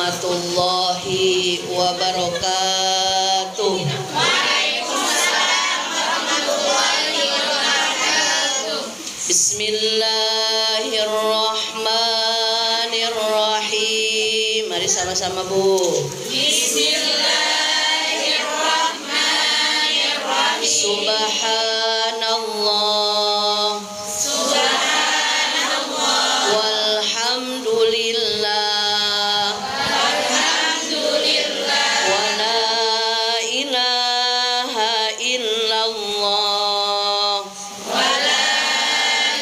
warahmatullahi wabarakatuh. Waalaikumsalam warahmatullahi wabarakatuh. Bismillahirrahmanirrahim. Mari sama-sama Bu. Bismillahirrahmanirrahim. Subhanallah. Subhanallah. Walhamdulillah. Alhamdulillah. Wa la ilaha illallah. Wa la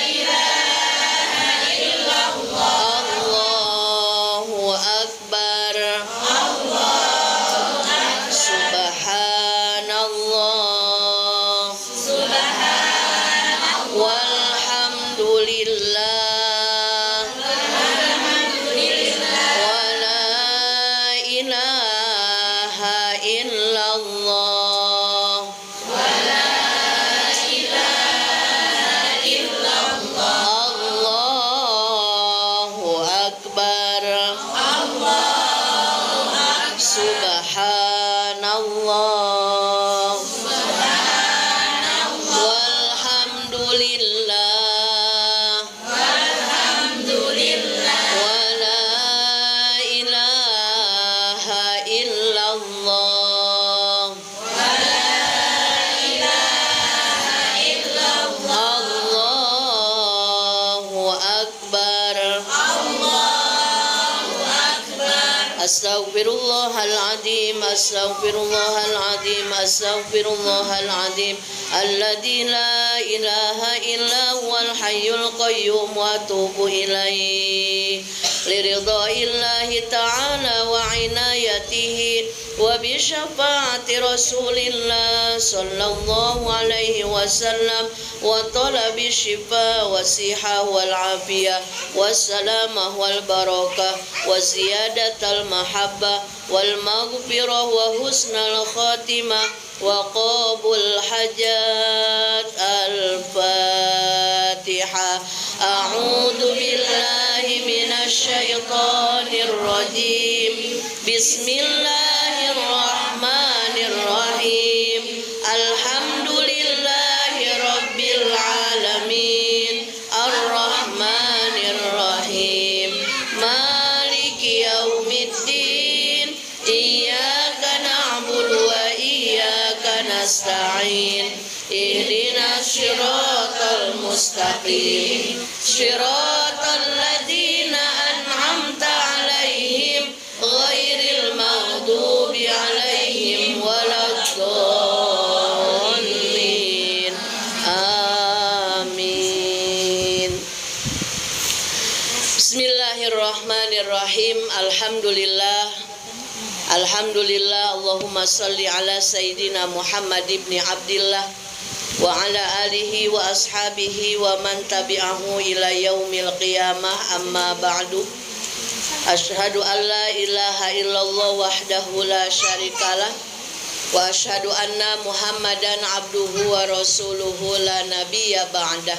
ilaha illallah. Allahu akbar. Allahu akbar. Subhanallah. Subhanallah. Walhamdulillah. Alhamdulillah. Wa la ilaha illallah. Wa la ilaha illallah. Allahu akbar. Allahu akbar. Subhanallah. Subhanallah. Walhamdulillah. Alhamdulillah. Wa la ilaha illallah. Wa la ilaha illallah. Allahu akbar. Allahu akbar. Astaghfirullahaladzim, astaghfirullahaladzim, astaghfirullahaladzim. Alladzi la ilaha illa huwal hayyul qayyum wa atubu ilaih. Liridaillahi ta'ala wa inayatihi wa bi syafaati Rasulillah sallallahu alaihi wasallam wa talabi syifa wa siha wal afiyah wassalamah wal barakah wa ziyadatal mahabbah wal maghfirah wa husnal khatimah wa qabul hajat. Al-Fatihah. A'udzu billahi minasy syaithanir rajim. Bismillahirrahmanirrahim. Alhamdulillahi rabbil alamin. Ar-Rahmanir Rahim. Maliki yaumiddin. Iyyaka na'budu wa iyyaka nasta'in. Ihdinas siratal mustaqim. Siratal ladzina an'amta 'alaihim ghairil maghdubi 'alaihim waladdallin. Amin. Bismillahirrahmanirrahim. Alhamdulillah. Alhamdulillah. Allahumma salli ala Sayyidina Muhammad ibn Abdillah wa ala alihi wa ashabihi wa man tabi'ahu ila yaumil qiyamah. Amma ba'du. Asyhadu an la ilaha illallah wahdahu la syarikalah wa asyhadu anna Muhammadan abduhu wa rasuluhu la nabiyya ba'dah.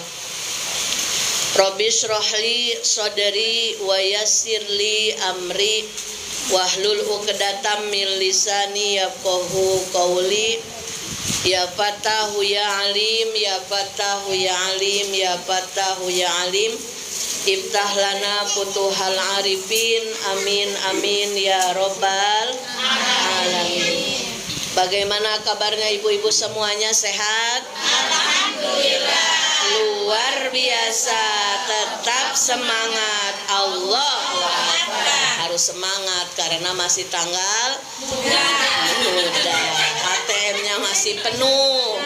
Rabbi shrah li sadri wa yassir li amri wahlul 'uqdatam min lisani yafqahu qawli. Ya Fatahu ya Alim, ya Fatahu ya Alim, ya Fatahu ya Alim. Iftah lana futuhal arifin. Amin amin ya Rabbal alamin. Bagaimana kabarnya ibu-ibu semuanya, sehat? Alhamdulillah. Luar biasa, tetap semangat. Allahu Akbar. Harus semangat karena masih tanggal muda. ATM-nya masih penuh,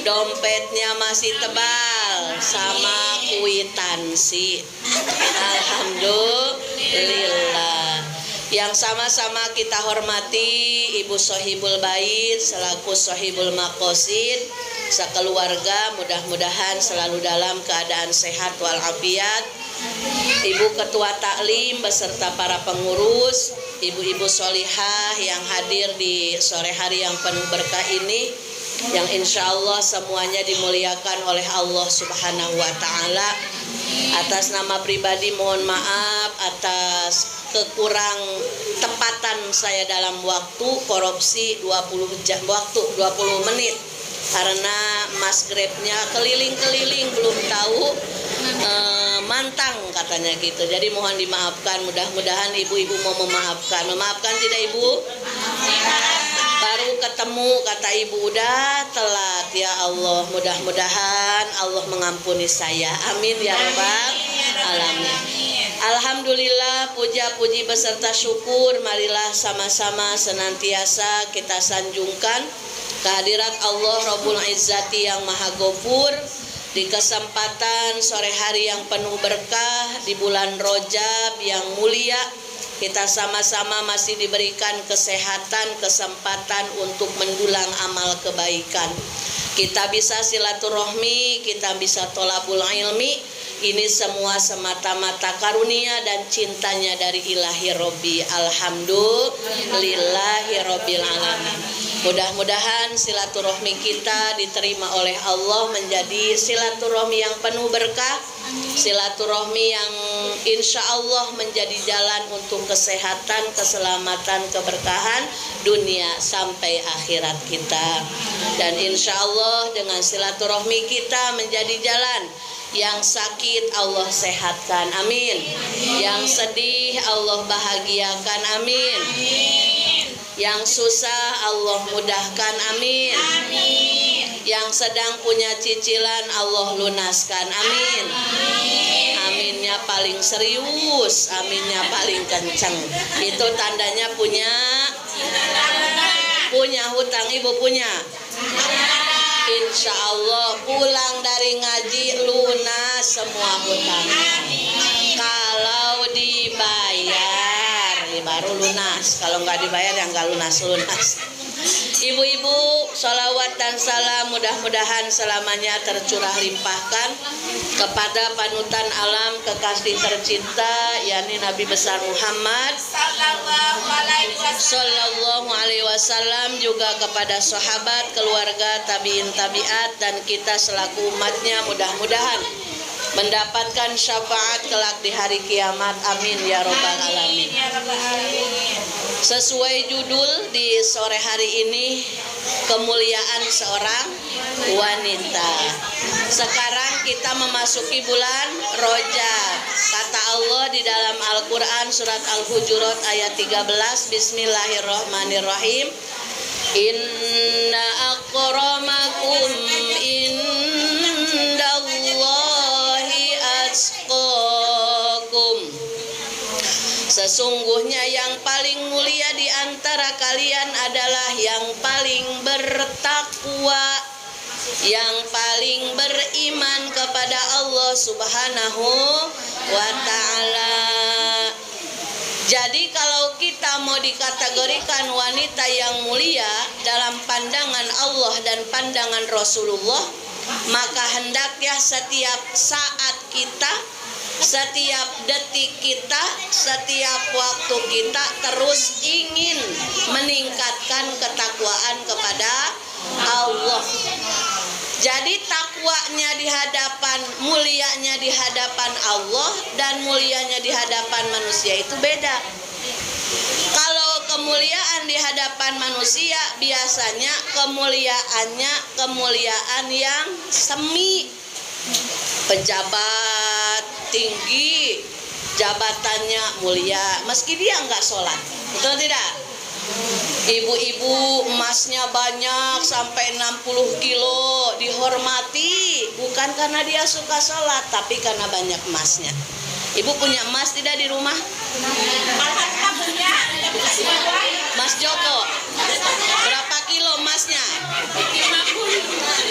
dompetnya masih tebal, sama kwitansi. Alhamdulillah. Yang sama-sama kita hormati Ibu Sohibul Bait selaku Sohibul Maqasid, sekeluarga mudah-mudahan selalu dalam keadaan sehat walafiat. Ibu Ketua Taklim beserta para pengurus, ibu-ibu solihah yang hadir di sore hari yang penuh berkah ini, yang insya Allah semuanya dimuliakan oleh Allah Subhanahu wa Ta'ala. Atas nama pribadi mohon maaf atas kekurang tepatan saya dalam waktu korupsi 20 menit karena Mas Grabnya keliling-keliling belum tahu mantang katanya gitu. Jadi mohon dimaafkan, mudah-mudahan ibu-ibu mau memaafkan tidak ibu? Baru ketemu kata ibu udah telat, ya Allah, mudah-mudahan Allah mengampuni saya, amin ya rabbal alamin. Alhamdulillah, puja-puji beserta syukur marilah sama-sama senantiasa kita sanjungkan kehadirat Allah Rabbul Izzati yang Maha Ghafur di kesempatan sore hari yang penuh berkah di bulan Rajab yang mulia. Kita sama-sama masih diberikan kesehatan, kesempatan untuk mendulang amal kebaikan. Kita bisa silaturahmi, kita bisa tholabul ilmi. Ini semua semata-mata karunia dan cintanya dari ilahi Robbi. Alhamdulillahi Rabbil Alamin. Mudah-mudahan silaturahmi kita diterima oleh Allah menjadi silaturahmi yang penuh berkah, silaturahmi yang insya Allah menjadi jalan untuk kesehatan, keselamatan, keberkahan dunia sampai akhirat kita. Dan insya Allah dengan silaturahmi kita menjadi jalan. Yang sakit Allah sehatkan, amin. Yang sedih Allah bahagiakan, amin. Yang susah Allah mudahkan, amin. Yang sedang punya cicilan Allah lunaskan, amin. Aminnya paling serius, aminnya paling kenceng. Itu tandanya punya hutang. Ibu punya? Insya Allah pulang dari ngaji lunas semua hutang. Kalau dibayar baru lunas, kalau nggak dibayar yang nggak lunas. Ibu-ibu, sholawat dan salam mudah-mudahan selamanya tercurah limpahkan kepada panutan alam kekasih tercinta yakni Nabi besar Muhammad Sallallahu Alaihi Wasallam, juga kepada sahabat, keluarga, tabiin tabiat dan kita selaku umatnya mudah-mudahan mendapatkan syafaat kelak di hari kiamat, amin ya robbal alamin. Sesuai judul di sore hari ini, kemuliaan seorang wanita. Sekarang kita memasuki bulan Rajab. Kata Allah di dalam Al-Quran surat Al-Hujurat ayat 13, Bismillahirrahmanirrahim. Inna akramakum indallahi atqakum. Sesungguhnya yang paling mulia di antara kalian adalah yang paling bertakwa, yang paling beriman kepada Allah Subhanahu wa ta'ala. Jadi kalau kita mau dikategorikan wanita yang mulia dalam pandangan Allah dan pandangan Rasulullah, maka hendaknya setiap saat kita, setiap detik kita, setiap waktu kita terus ingin meningkatkan ketakwaan kepada Allah. Jadi takwanya di hadapan, mulianya di hadapan Allah dan mulianya di hadapan manusia itu beda. Kalau kemuliaan di hadapan manusia biasanya kemuliaannya kemuliaan yang semi. Pejabat tinggi, jabatannya mulia meski dia enggak sholat, betul tidak? Ibu-ibu emasnya banyak sampai 60 kilo dihormati, bukan karena dia suka sholat tapi karena banyak emasnya. Ibu punya emas tidak di rumah? Mas Joko, berapa kilo emasnya?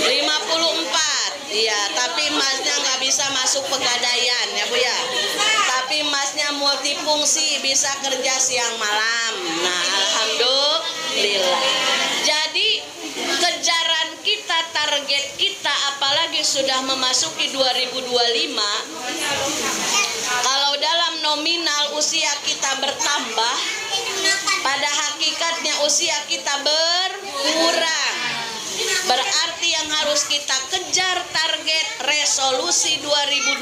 54. Iya, tapi emasnya nggak bisa masuk pegadaian ya Bu ya. Tapi emasnya multifungsi, bisa kerja siang malam. Nah, alhamdulillah. Jadi kejaran kita, target kita, apalagi sudah memasuki 2025, kalau dalam nominal usia kita bertambah, pada hakikatnya usia kita berkurang. Berarti yang harus kita kejar target resolusi 2025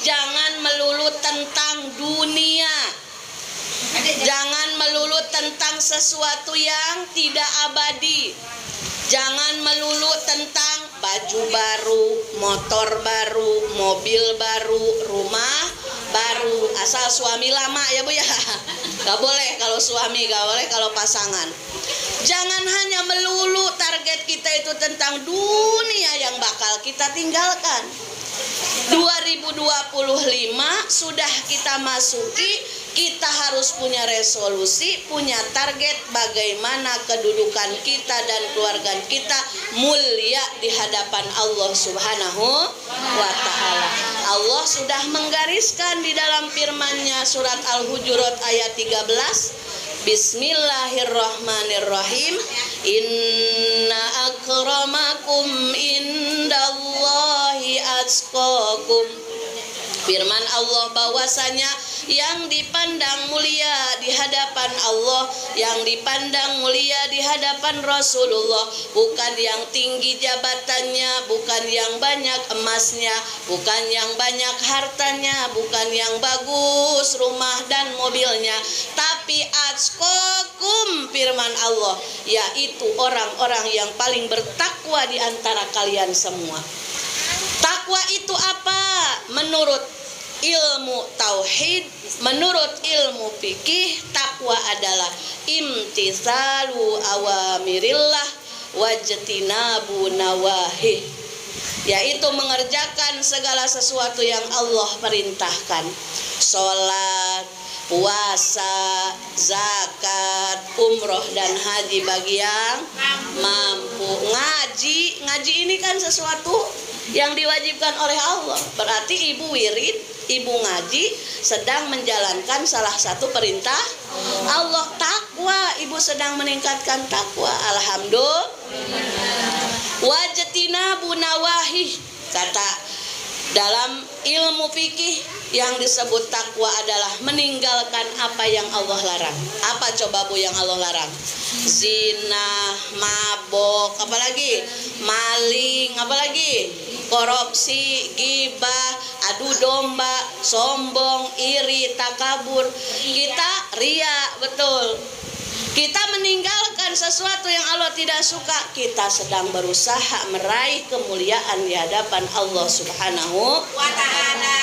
jangan melulu tentang dunia, tentang sesuatu yang tidak abadi. Jangan melulu tentang baju baru, motor baru, mobil baru, rumah baru. Asal suami lama ya Bu ya. Gak boleh kalau suami, gak boleh kalau pasangan. Jangan hanya melulu target kita itu tentang dunia yang bakal kita tinggalkan. 2025 sudah kita masuki, kita harus punya resolusi, punya target bagaimana kedudukan kita dan keluarga kita mulia di hadapan Allah Subhanahu wa Ta'ala. Allah sudah menggariskan di dalam firman-Nya surat Al-Hujurat ayat 13. Bismillahirrahmanirrahim. Inna akramakum indallahi atqakum. Firman Allah bahwasanya yang dipandang mulia di hadapan Allah, yang dipandang mulia di hadapan Rasulullah, bukan yang tinggi jabatannya, bukan yang banyak emasnya, bukan yang banyak hartanya, bukan yang bagus rumah dan mobilnya, tapi atqakum, firman Allah, yaitu orang-orang yang paling bertakwa di antara kalian semua. Takwa itu apa? Menurut ilmu tauhid, menurut ilmu fikih, takwa adalah imtitsalu awamirillah wajtinabu nawahih, yaitu mengerjakan segala sesuatu yang Allah perintahkan. Salat, puasa, zakat, umroh dan haji bagi yang mampu. Ngaji ini kan sesuatu yang diwajibkan oleh Allah. Berarti ibu wirid, ibu ngaji sedang menjalankan salah satu perintah Allah. Takwa, ibu sedang meningkatkan takwa. Alhamdulillah. Wajtinabu nawahih, kata dalam ilmu fikih, yang disebut takwa adalah meninggalkan apa yang Allah larang. Apa coba Bu yang Allah larang? Zina, mabok, apalagi? Maling, apalagi? Korupsi, gibah, adu domba, sombong, iri, takabur. Kita ria, betul. Kita meninggalkan sesuatu yang Allah tidak suka. Kita sedang berusaha meraih kemuliaan di hadapan Allah Subhanahu wa Ta'ala.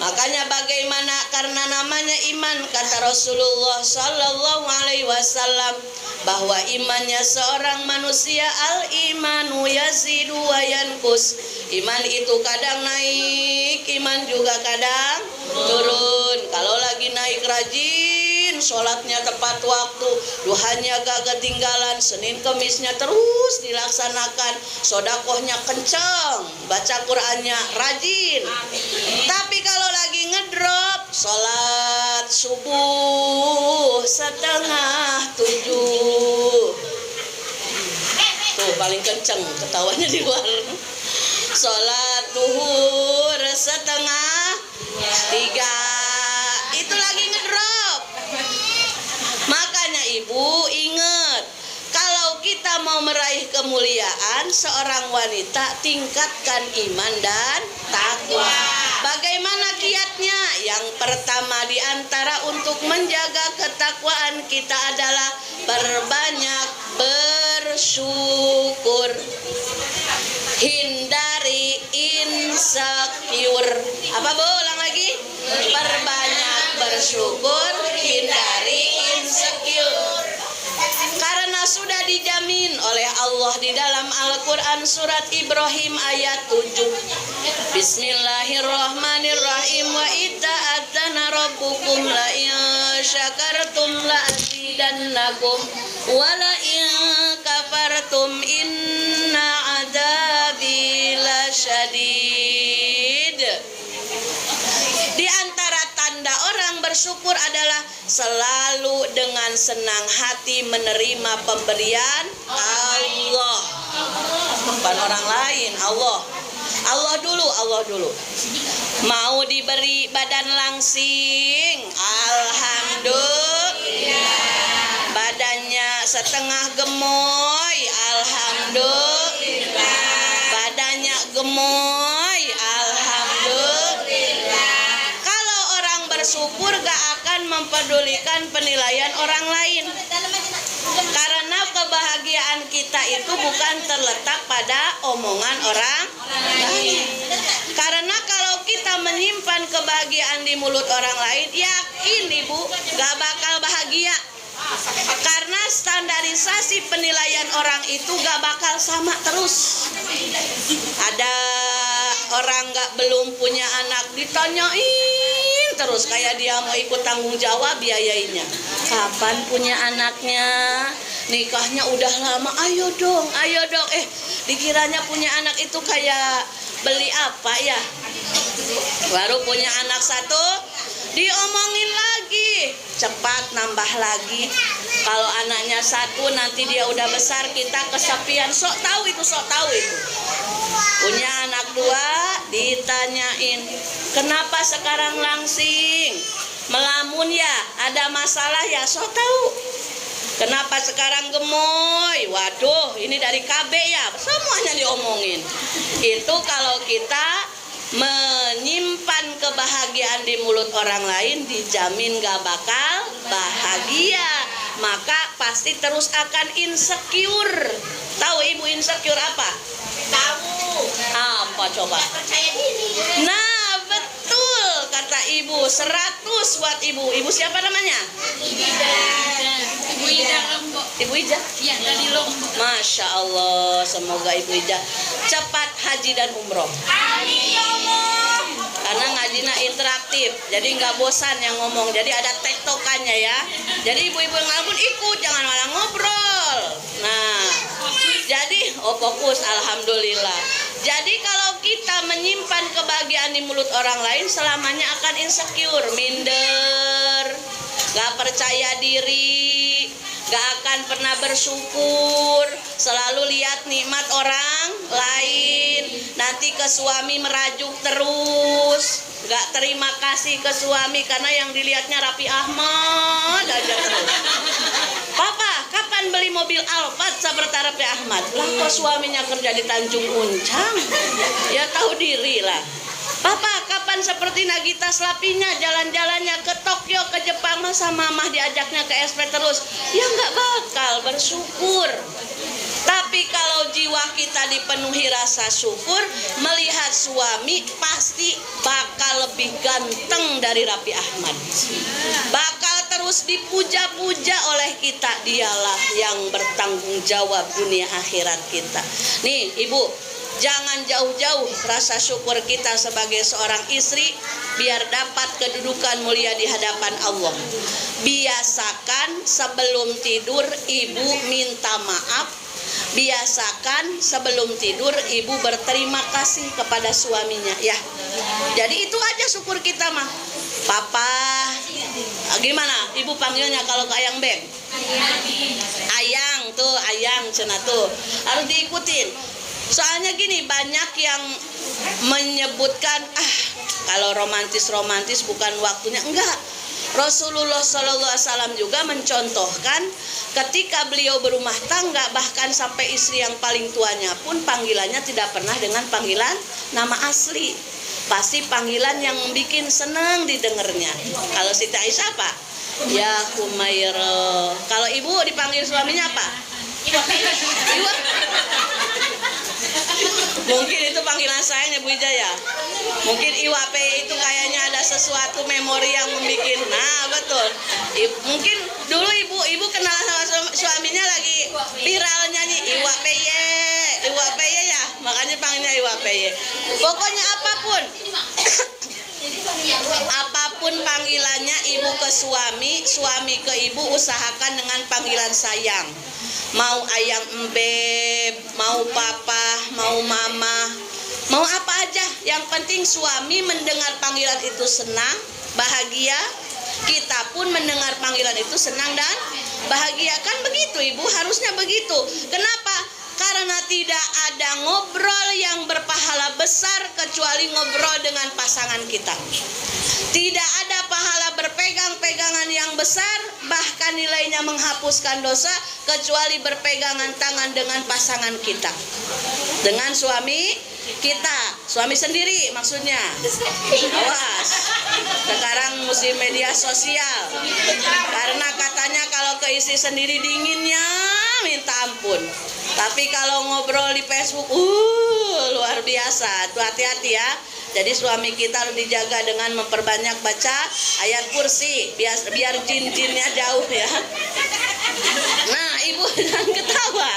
Makanya bagaimana, karena namanya iman, kata Rasulullah Sallallahu Alaihi Wasallam, bahwa imannya seorang manusia, al-imanu yazidu wa yanqus. Iman itu kadang naik, iman juga kadang turun. Kalau lagi naik rajin, sholatnya tepat waktu, duhanya gak ketinggalan, Senin Kemisnya terus dilaksanakan, sodakohnya kenceng, baca Qur'annya rajin. Tapi kalau lagi ngedrop, sholat subuh 6:30, tuh paling kenceng ketawanya di luar. Sholat duhur 2:30, itu lagi ngedrop. Makanya ibu ingat, kalau kita mau meraih kemuliaan seorang wanita, tingkatkan iman dan takwa. Bagaimana kiatnya? Yang pertama di antara untuk menjaga ketakwaan kita adalah perbanyak bersyukur. Hindari insecure. Apa Bu? Ulang lagi. Perbanyak bersyukur, hindari insecure. Karena sudah dijamin oleh Allah di dalam Al-Quran surat Ibrahim ayat 7. Bismillahirrahmanirrahim. Wa ita'adzana rabbukum la in syakartum la azidannakum wa la in kafartum inna adzabi lasyadid. Di antara tanda orang bersyukur adalah selalu dengan senang hati menerima pemberian Allah. Bukan orang lain, Allah. Allah dulu. Mau diberi badan langsing, alhamdulillah. Badannya setengah gemoy, alhamdulillah. Badannya gemoy, alhamdulillah. Kalau orang bersyukur gak akan mempedulikan penilaian orang lain. Karena kebahagiaan kita itu bukan terletak pada omongan orang lain. Karena kalau kita menyimpan kebahagiaan di mulut orang lain, yakin ibu gak bakal bahagia. Karena standarisasi penilaian orang itu gak bakal sama terus. Ada orang belum punya anak ditanyain terus kayak dia mau ikut tanggung jawab biayainya. Kapan punya anaknya? Nikahnya udah lama, ayo dong. Dikiranya punya anak itu kayak beli apa ya? Baru punya anak satu, diomongin lagi, cepat nambah lagi. Kalau anaknya satu nanti dia udah besar, kita kesepian. Sok tahu itu. Punya anak dua, ditanyain, kenapa sekarang langsing? Melamun ya? Ada masalah ya? Sok tahu. Kenapa sekarang gemoy? Waduh, ini dari KB ya? Semuanya diomongin. Itu kalau kita menyimpan kebahagiaan di mulut orang lain, dijamin gak bakal bahagia. Maka pasti terus akan insecure. Tahu ibu insecure apa? Tahu. Apa coba? Percaya diri. Nah betul kata ibu. 100 buat ibu. Ibu siapa namanya? Ibu Ida Lombok. Ibu Ija? Iya, dari Lombok. Masya Allah, semoga Ibu Ija cepat haji dan umroh. Amin ya Allah. Karena ngajinya interaktif, jadi nggak bosan yang ngomong. Jadi ada tektokannya ya. Jadi ibu-ibu yang ngabun ikut, jangan malah ngobrol. Nah, jadi fokus, alhamdulillah. Jadi kalau kita menyimpan kebahagiaan di mulut orang lain, selamanya akan insecure, minder, nggak percaya diri, gak akan pernah bersyukur, selalu lihat nikmat orang lain. Nanti ke suami merajuk terus, gak terima kasih ke suami karena yang dilihatnya Raffi Ahmad aja terus. Papa, kapan beli mobil Alphard seperti Raffi Ahmad? Lah kok suaminya kerja di Tanjung Uncang? Ya tahu diri lah. Papa, kapan seperti Nagita Slavina jalan-jalannya ke Tokyo, ke Jepang, masa mamah diajaknya ke SP terus? Ya nggak bakal bersyukur. Tapi kalau jiwa kita dipenuhi rasa syukur, melihat suami pasti bakal lebih ganteng dari Raffi Ahmad. Bakal terus dipuja-puja oleh kita. Dialah yang bertanggung jawab dunia akhirat kita. Nih ibu, jangan jauh-jauh rasa syukur kita sebagai seorang istri biar dapat kedudukan mulia di hadapan Allah. Biasakan sebelum tidur ibu minta maaf. Biasakan sebelum tidur ibu berterima kasih kepada suaminya ya. Jadi itu aja syukur kita mah. Papa, gimana ibu panggilnya kalau ke Ayang Beng? Ayang tuh, Ayang cenah tuh. Harus diikutin. Soalnya gini, banyak yang menyebutkan kalau romantis bukan waktunya. Enggak. Rasulullah SAW juga mencontohkan ketika beliau berumah tangga, bahkan sampai istri yang paling tuanya pun panggilannya tidak pernah dengan panggilan nama asli. Pasti panggilan yang bikin seneng didengarnya. Kalau Siti Aisyah apa? Ya Humaira. Kalau ibu dipanggil suaminya apa? Iwa. Mungkin itu panggilan sayangnya Bu Ija ya. Mungkin IWP itu kayaknya ada sesuatu memori yang membuat. Nah betul. Mungkin dulu ibu kenal sama suaminya lagi viral nyanyi IWPY ya. Makanya panggilnya IWPY. Pokoknya apapun panggilannya ibu ke suami, suami ke ibu, usahakan dengan panggilan sayang. Mau ayang embeb, mau papa, mau mama, mau apa aja. Yang penting suami mendengar panggilan itu senang, bahagia. Kita pun mendengar panggilan itu senang dan bahagia. Kan begitu ibu, harusnya begitu. Kenapa? Karena tidak ada ngobrol yang berpahala besar kecuali ngobrol dengan pasangan kita. Tidak ada pahala berpegang-pegangan yang besar bahkan nilainya menghapuskan dosa kecuali berpegangan tangan dengan pasangan kita, dengan suami kita, suami sendiri maksudnya. Awas, sekarang musim media sosial, karena katanya kalau ke istri sendiri dinginnya minta ampun, tapi kalau ngobrol di Facebook luar biasa. Tuh hati-hati ya. Jadi suami kita harus dijaga dengan memperbanyak baca ayat kursi biar jin-jinnya jauh ya. Nah, ibu jangan ketawa.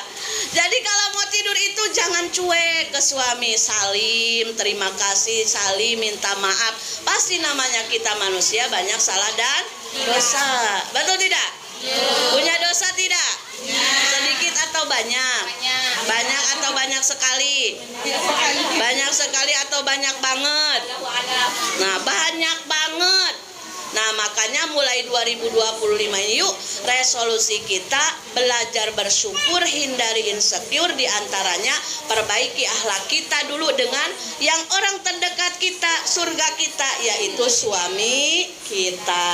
Jadi kalau mau tidur itu jangan cuek ke suami, salim, terima kasih, salim, minta maaf. Pasti namanya kita manusia banyak salah dan dosa. Betul tidak? Punya dosa tidak? Sedikit atau banyak? Banyak atau banyak sekali? Banyak sekali atau banyak banget? Nah, banyak banget. Nah, makanya mulai 2025 ini yuk resolusi kita belajar bersyukur, hindari insecure, diantaranya perbaiki akhlak kita dulu dengan yang orang terdekat kita, surga kita, yaitu suami kita.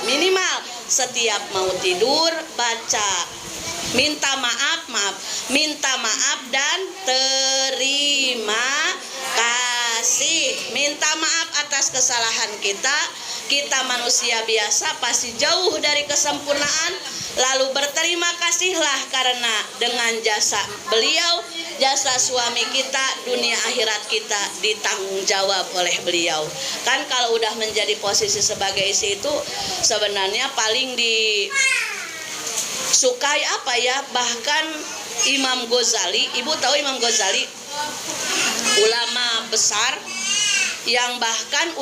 Minimal setiap mau tidur baca minta maaf dan terima kasih. Minta maaf atas kesalahan kita. Kita manusia biasa pasti jauh dari kesempurnaan. Lalu berterima kasihlah karena dengan jasa beliau, jasa suami kita, dunia akhirat kita ditanggung jawab oleh beliau. Kan kalau udah menjadi posisi sebagai istri itu sebenarnya paling disukai apa ya? Bahkan Imam Ghazali, ibu tahu Imam Ghazali? Ulama besar yang bahkan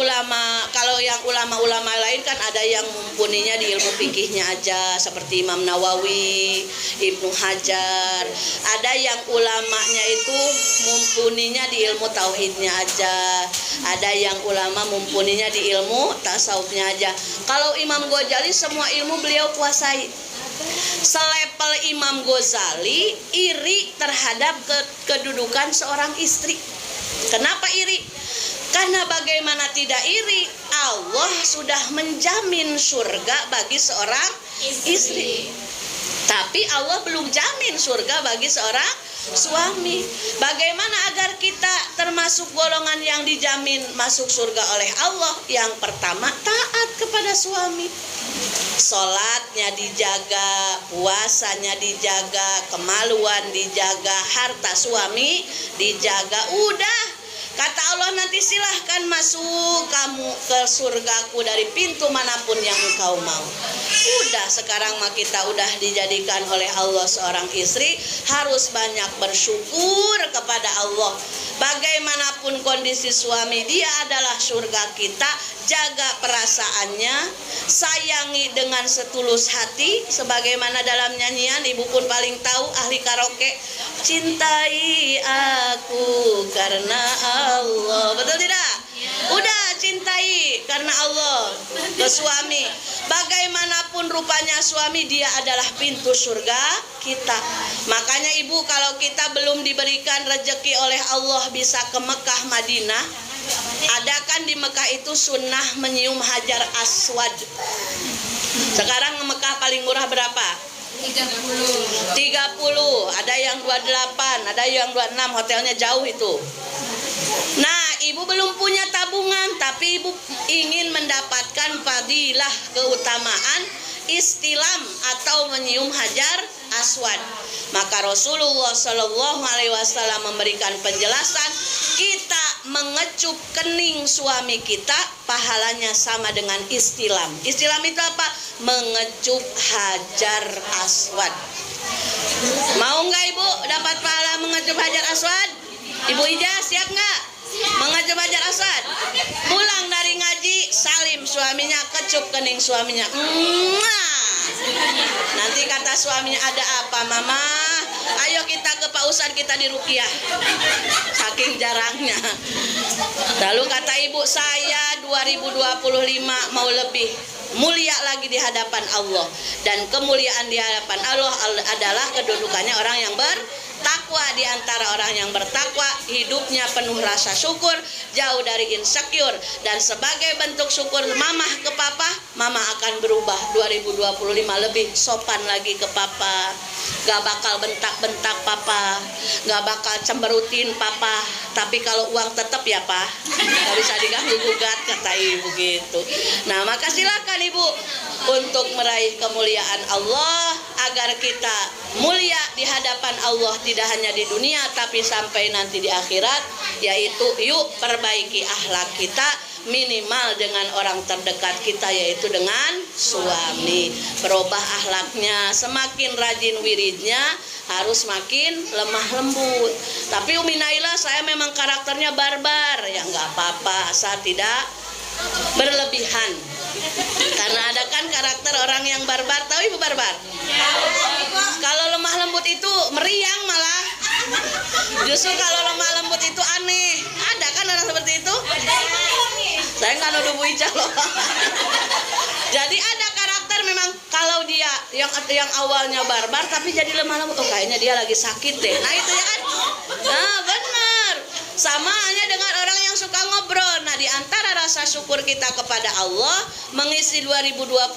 kalau yang ulama-ulama lain kan ada yang mumpuninya di ilmu fikihnya aja seperti Imam Nawawi, Ibnu Hajar. Ada yang ulamanya itu mumpuninya di ilmu tauhidnya aja. Ada yang ulama mumpuninya di ilmu tasawufnya aja. Kalau Imam Ghazali semua ilmu beliau kuasai. Selepel Imam Ghazali iri terhadap kedudukan seorang istri. Kenapa iri? Karena bagaimana tidak iri, Allah sudah menjamin surga bagi seorang istri. Tapi Allah belum jamin surga bagi seorang suami. Bagaimana agar kita termasuk golongan yang dijamin masuk surga oleh Allah? Yang pertama, taat kepada suami. Sholatnya dijaga, puasanya dijaga, kemaluan dijaga, harta suami dijaga. Udah, kata Allah, nanti silahkan masuk kamu ke surgaku dari pintu manapun yang engkau mau. Udah, sekarang mah kita udah dijadikan oleh Allah seorang istri, harus banyak bersyukur kepada Allah. Bagaimanapun kondisi suami, dia adalah surga kita. Jaga perasaannya, sayangi dengan setulus hati, sebagaimana dalam nyanyian ibu pun paling tahu, ahli karaoke, cintai aku karena Allah. Betul tidak? Udah, cintai karena Allah ke suami. Bagaimanapun rupanya suami, dia adalah pintu surga kita. Makanya ibu, kalau kita belum diberikan rezeki oleh Allah bisa ke Mekah, Madinah, ada kan di Mekah itu sunnah menyium Hajar Aswad. Sekarang Mekah paling murah berapa? 30. Ada yang 28, ada yang 26, hotelnya jauh itu. Nah, ibu belum punya tabungan, tapi ibu ingin mendapatkan fadilah, keutamaan istilam atau menyium Hajar Aswad. Maka Rasulullah Shallallahu Alaihi Wasallam memberikan penjelasan, kita mengecup kening suami kita pahalanya sama dengan istilam. Istilam itu apa? Mengecup Hajar Aswad. Mau nggak ibu dapat pahala mengecup Hajar Aswad? Ibu Ija siap nggak? Mengecup Hajar Aswad. Pulang dari ngaji, salim suaminya, kecup kening suaminya. Nanti kata suaminya, ada apa mama? Ayo kita ke Pak Ustadz, kita di Ruqyah. Saking jarangnya. Lalu kata ibu, saya 2025 mau lebih mulia lagi di hadapan Allah. Dan kemuliaan di hadapan Allah adalah kedudukannya orang yang bertakwa. bertakwa. Di antara orang yang bertakwa, hidupnya penuh rasa syukur, jauh dari insecure. Dan sebagai bentuk syukur mamah ke papa, mama akan berubah 2025 lebih sopan lagi ke papa. Gak bakal bentak-bentak papa, gak bakal cemberutin papa. Tapi kalau uang tetap ya pak, gak bisa diganggu-gugat kata ibu gitu. Nah maka silakan ibu untuk meraih kemuliaan Allah, agar kita mulia di hadapan Allah, tidak hanya di dunia tapi sampai nanti di akhirat. Yaitu yuk perbaiki akhlak kita, minimal dengan orang terdekat kita, yaitu dengan suami. Berubah akhlaknya, semakin rajin wiridnya, harus makin lemah lembut. Tapi Umi Naila, saya memang karakternya barbar. Ya nggak apa-apa, asal tidak berlebihan. Karena ada kan karakter orang yang barbar. Tahu ibu barbar? Kalau lemah lembut itu meriang malah. Justru kalau lemah lembut itu aneh. Ada kan orang seperti itu? Saya nggak nuduh Bu Ica loh. Jadi ada karakter memang, kalau dia yang awalnya barbar tapi jadi lemah lembut, oh kayaknya dia lagi sakit deh. Nah itu ya kan? Nah benar. Sama hanya dengan orang yang suka ngobrol. Nah di antara rasa syukur kita kepada Allah mengisi 2025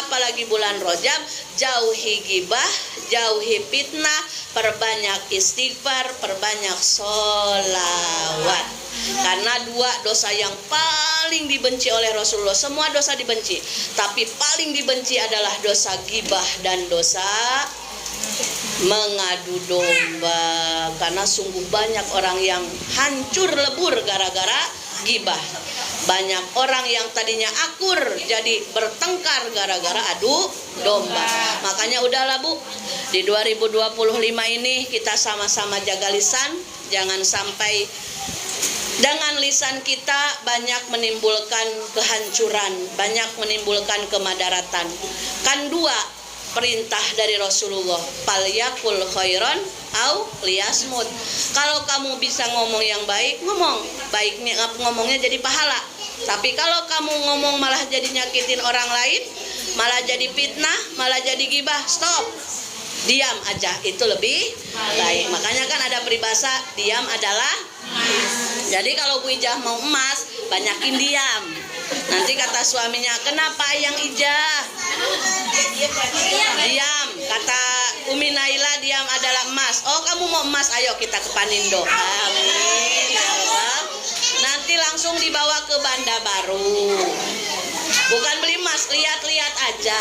apalagi bulan Rajab, jauhi gibah, jauhi fitnah, perbanyak istighfar, perbanyak sholawat. Karena dua dosa yang paling dibenci oleh Rasulullah. Semua dosa dibenci, tapi paling dibenci adalah dosa gibah dan dosa mengadu domba. Karena sungguh banyak orang yang hancur lebur gara-gara gibah. Banyak orang yang tadinya akur jadi bertengkar gara-gara adu domba. Makanya udahlah Bu, di 2025 ini kita sama-sama jaga lisan. Jangan sampai dengan lisan kita banyak menimbulkan kehancuran, banyak menimbulkan kemadaratan. Kan dua perintah dari Rasulullah, falyakul khairan au liyasmut. Kalau kamu bisa ngomong yang baik, ngomong baiknya, ngomongnya jadi pahala. Tapi kalau kamu ngomong malah jadi nyakitin orang lain, malah jadi fitnah, malah jadi gibah, stop. Diam aja, itu lebih baik. Makanya kan ada peribahasa, diam adalah emas. Jadi kalau Bu Ijah mau emas, banyakin diam. Nanti kata suaminya, kenapa yang Ijah? Diam. Kata Umi Naila, diam adalah emas. Oh kamu mau emas, ayo kita ke Panindo. Amin ya Allah. Nanti langsung dibawa ke Banda Baru. Bukan beli emas, lihat-lihat aja.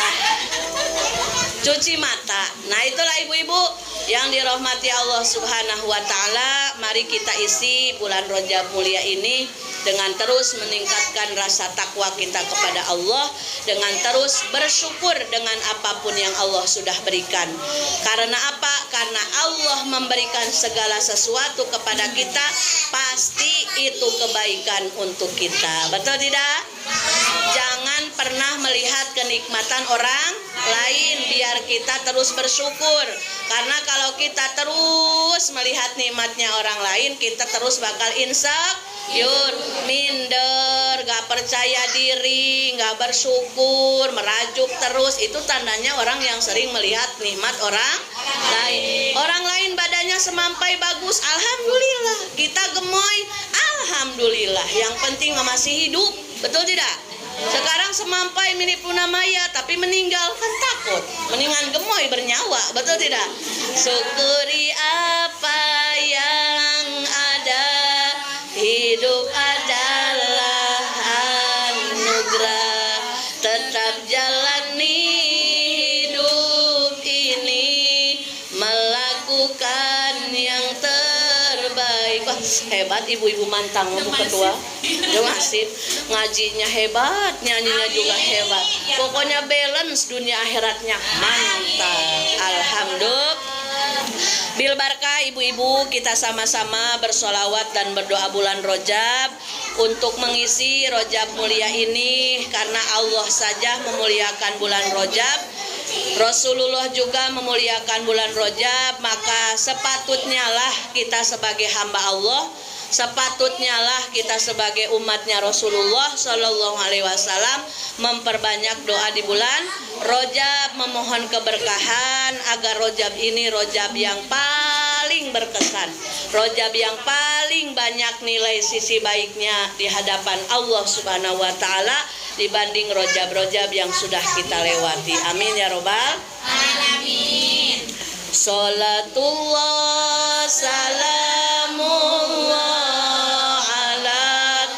Cuci mata. Nah itulah ibu-ibu yang dirahmati Allah Subhanahu wa ta'ala. Mari kita isi bulan Rajab mulia ini dengan terus meningkatkan rasa takwa kita kepada Allah, dengan terus bersyukur dengan apapun yang Allah sudah berikan. Karena apa? Karena Allah memberikan segala sesuatu kepada kita, pasti itu kebaikan untuk kita. Betul tidak? Jangan pernah melihat kenikmatan orang lain, biar kita terus bersyukur. Karena kalau kita terus melihat nikmatnya orang lain, kita terus bakal insecure, minder, gak percaya diri, gak bersyukur, merajuk terus. Itu tandanya orang yang sering melihat nikmat orang lain. Orang lain badannya semampai bagus, alhamdulillah. Kita gemoy, alhamdulillah. Yang penting masih hidup, betul tidak? Sekarang semampai mirip Luna Maya tapi meninggal, kan takut. Mendingan gemoy bernyawa, betul tidak? Syukuri apa yang ada, hidup adalah anugerah. Tetap jalani hidup ini, melakukan yang terbaik. Wah, hebat ibu-ibu mantang Bu Ketua. Masih ngajinya hebat, nyanyinya juga hebat. Pokoknya balance dunia akhiratnya mantap. Alhamdulillah. Bil barkah ibu-ibu, kita sama-sama bersolawat dan berdoa bulan Rajab untuk mengisi Rajab mulia ini. Karena Allah saja memuliakan bulan Rajab, Rasulullah juga memuliakan bulan Rajab. Maka sepatutnya lah kita sebagai hamba Allah, sepatutnya lah kita sebagai umatnya Rasulullah Shallallahu Alaihi Wasallam memperbanyak doa di bulan Rajab, memohon keberkahan agar Rajab ini Rajab yang paling paling berkesan, Rajab yang paling banyak nilai sisi baiknya di hadapan Allah Subhanahu wa taala dibanding Rajab-Rajab yang sudah kita lewati. Amin ya robbal Alamin. Salatullah salamullah ala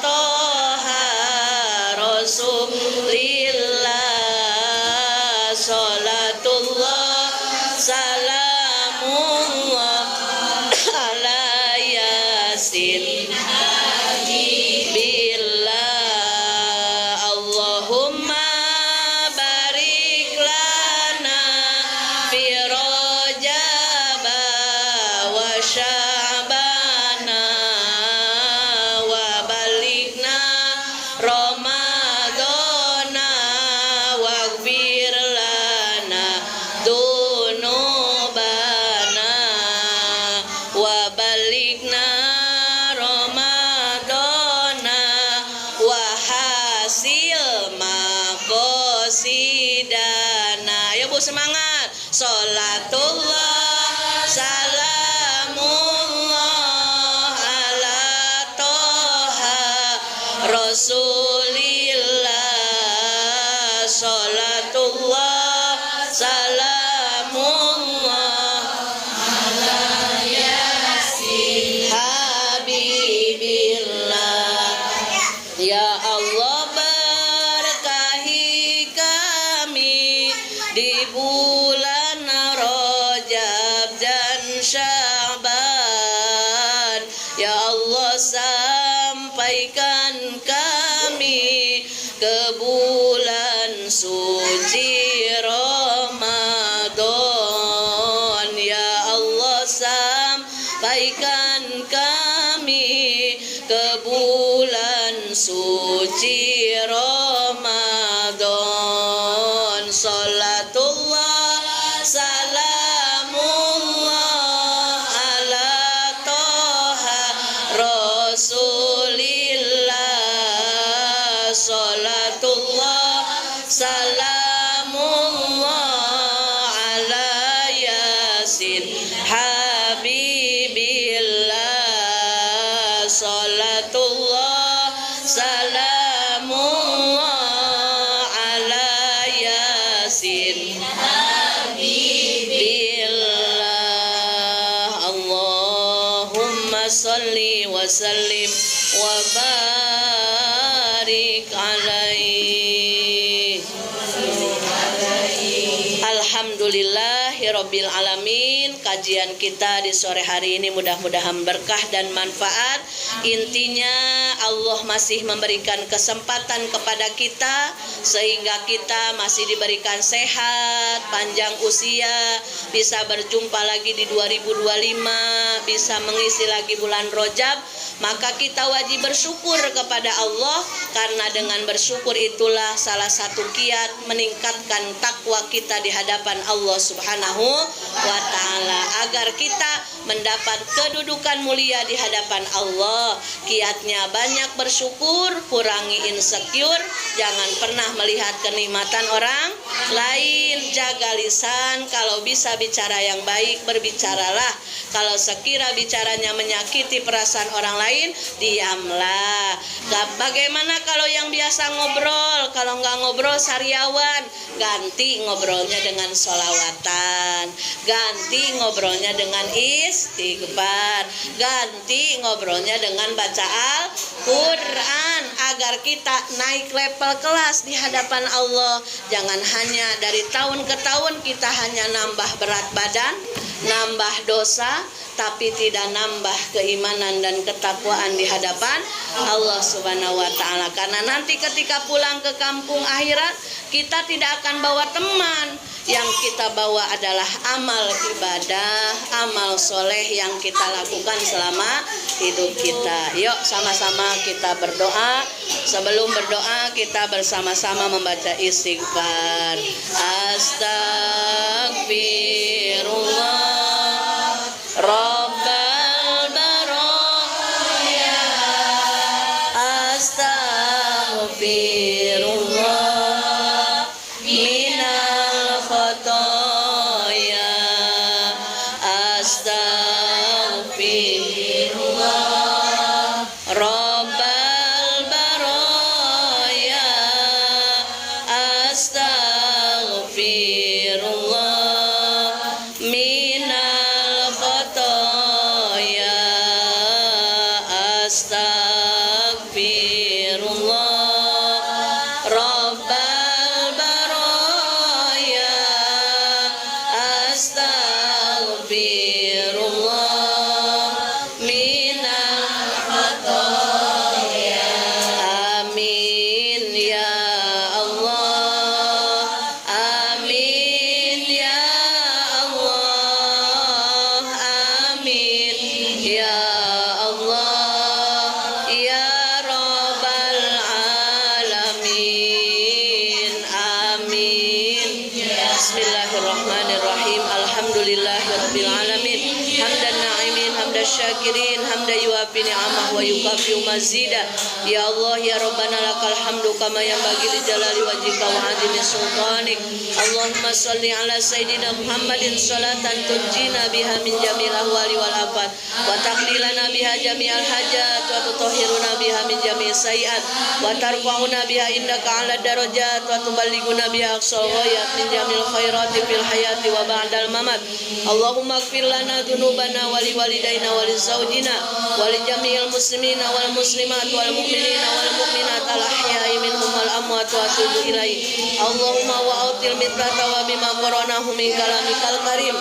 toha rasulillah. Salatullah salamullah ala yasin billah. Allahumma barik lana fi Rajab wa Sya'bana wa balighna Ramadana waghfir lana dunubana wa balighna Ramadana wa hasil maqasidana. Ya Bu, semangat. Salatullah salamullah ala toha rasulillah. Salatullah salamullah habibillah. Ya Allah berkahi kami di bulan Rajab dan Sya'ban. Ya Allah sampaikan kami ke bulan suci Ramadan. Ya Allah sampaikan kami ke bulan suci Ramadan. Salatullah salamullah ala toha rasulillah. Salatullah salamullah ala yasin habibillah. Salatullah salamullah ala yasin habibillah. Allahumma salli wa sallim wa barik alaihi. Alhamdulillahirabbil alamin. Kajian kita di sore hari ini mudah-mudahan berkah dan manfaat. Intinya Allah masih memberikan kesempatan kepada kita sehingga kita masih diberikan sehat, panjang usia, bisa berjumpa lagi di 2025, bisa mengisi lagi bulan Rajab. Maka kita wajib bersyukur kepada Allah, karena dengan bersyukur itulah salah satu kiat meningkatkan takwa kita di hadapan Allah Subhanahu wa taala, agar kita mendapat kedudukan mulia di hadapan Allah. Kiatnya banyak bersyukur, kurangi insecure, jangan pernah melihat kenikmatan orang lain, jaga lisan, kalau bisa bicara yang baik berbicaralah, kalau sekira bicaranya menyakiti perasaan orang lain diamlah. Bagaimana kalau yang biasa ngobrol, kalau nggak ngobrol sariawan, ganti ngobrolnya dengan sholawatan, ganti ngobrolnya dengan istighfar, ganti ngobrolnya dengan baca Al-Quran, agar kita naik level kelas di hadapan Allah. Jangan hanya dari tahun ke tahun kita hanya nambah berat badan, nambah dosa, tapi tidak nambah keimanan dan ketakwaan di hadapan Allah Subhanahu wa taala. Karena nanti ketika pulang ke kampung akhirat, kita tidak akan bawa teman. Yang kita bawa adalah amal ibadah, amal soleh yang kita lakukan selama hidup kita. Yuk sama-sama kita berdoa. Sebelum berdoa kita bersama-sama membaca istighfar. Astagfirullah Rabbal baraya. Astagfirullah minal khotoya. Astagfirullah minal khotoya astaghfirullah rabbal baraya astaghfirullah minal khotoya amin ya Allah amin ya Allah amin ya Allah ya rabbal alamin amin bismillahirrahmanirrahim alhamdulillahirabbil alamin hamdan na'imin hamdan syakirin hamdan yuafi ni'amah wa yukafi mazida ya Allah ya rabbana lakal hamdu kama yanbaghi li jalali wajhika wa 'azimi sultanik Allahumma shalli ala sayyidina Muhammadin salatan tunjina biha min jamil ahwali wal afat wa taqlilana biha jami'al hajat wa tutahhiruna biha min jami'is sayiat wa tarfa'una biha indaka 'ala darajat wa tuballighuna biha aqsal ghayat min jamil khairati fil hayati wa ba'dal mamat Allahumma ighfir lana dzunubana wa liwalidayna wa lizawjina wa li jami'il muslimina wal muslimat wal mu'minina wal mu'minat al ahya'i minhum wal amwat wa atubu ilaihi Allahumma wa autil mitata wa bima qaranahu min kalamikal karim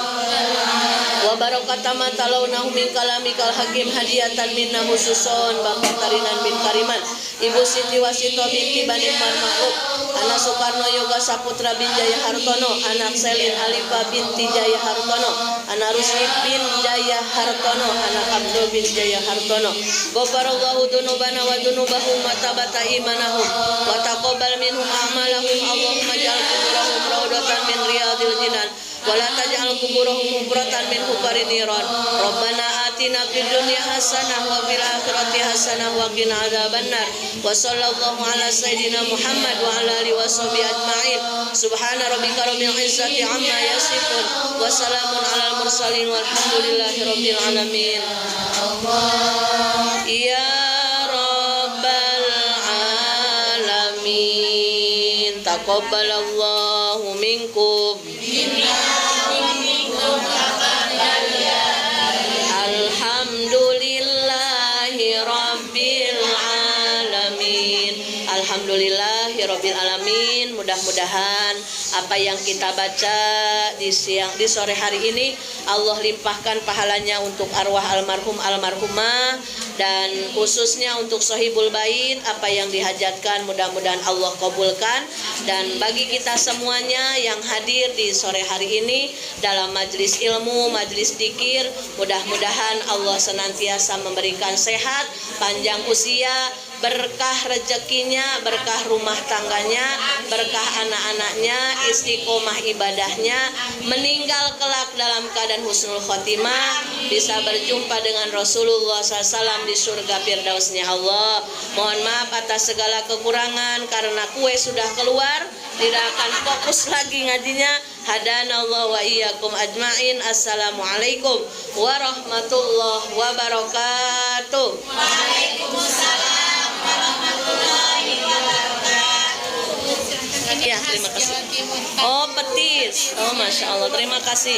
wa barakata ma talawnahu min kalamikal hakim hadiyatan minna khususon Bapak Tarinan bin Kariman Ibu Siti Wasito binti Bani Marma'ruf anak Soekarno Yoga Saputra bin Jaya Hartono anak Selin Alifa binti Jaya Hartono anak Rusli bin Jaya Hartono anak Abdul bin Jaya Hartono ghafarallahu dzunubana wa dzunubahum wa tabata imanahum wa taqabbal minhum a'malahum Allahumma ja'al kuburahum raudatan min riyadil jinan wa la taj'al kuburahum hubratan min hubarin niran rabbana atina fid dunya hasanah wa fil akhirati hasanah wa qina adzabannar wa sallallahu ala sayyidina Muhammad wa ala alihi washabihi ajma'in subhana rabbika rabbil izzati amma yasifun wa salamun alal mursalin walhamdulillahi rabbil alamin ya rabbal alamin taqabbalallahu minkum alhamdulillahi rabbil alamin alhamdulillahi rabbil alamin mudah-mudahan apa yang kita baca di sore hari ini Allah limpahkan pahalanya untuk arwah almarhum almarhumah dan khususnya untuk sahibul bait apa yang dihajatkan mudah-mudahan Allah kabulkan dan bagi kita semuanya yang hadir di sore hari ini dalam majelis ilmu majelis dzikir mudah-mudahan Allah senantiasa memberikan sehat panjang usia berkah rezekinya, berkah rumah tangganya, berkah anak-anaknya, istiqomah ibadahnya, meninggal kelak dalam keadaan husnul khotimah, bisa berjumpa dengan Rasulullah SAW di surga firdausnya Allah. Mohon maaf atas segala kekurangan karena kue sudah keluar, tidak akan fokus lagi ngajinya. Hadanallah wa iyyakum ajmain. Assalamualaikum warahmatullahi wabarakatuh. Waalaikumsalam. Ya, terima kasih. Oh, petis. Oh, Masya Allah, terima kasih.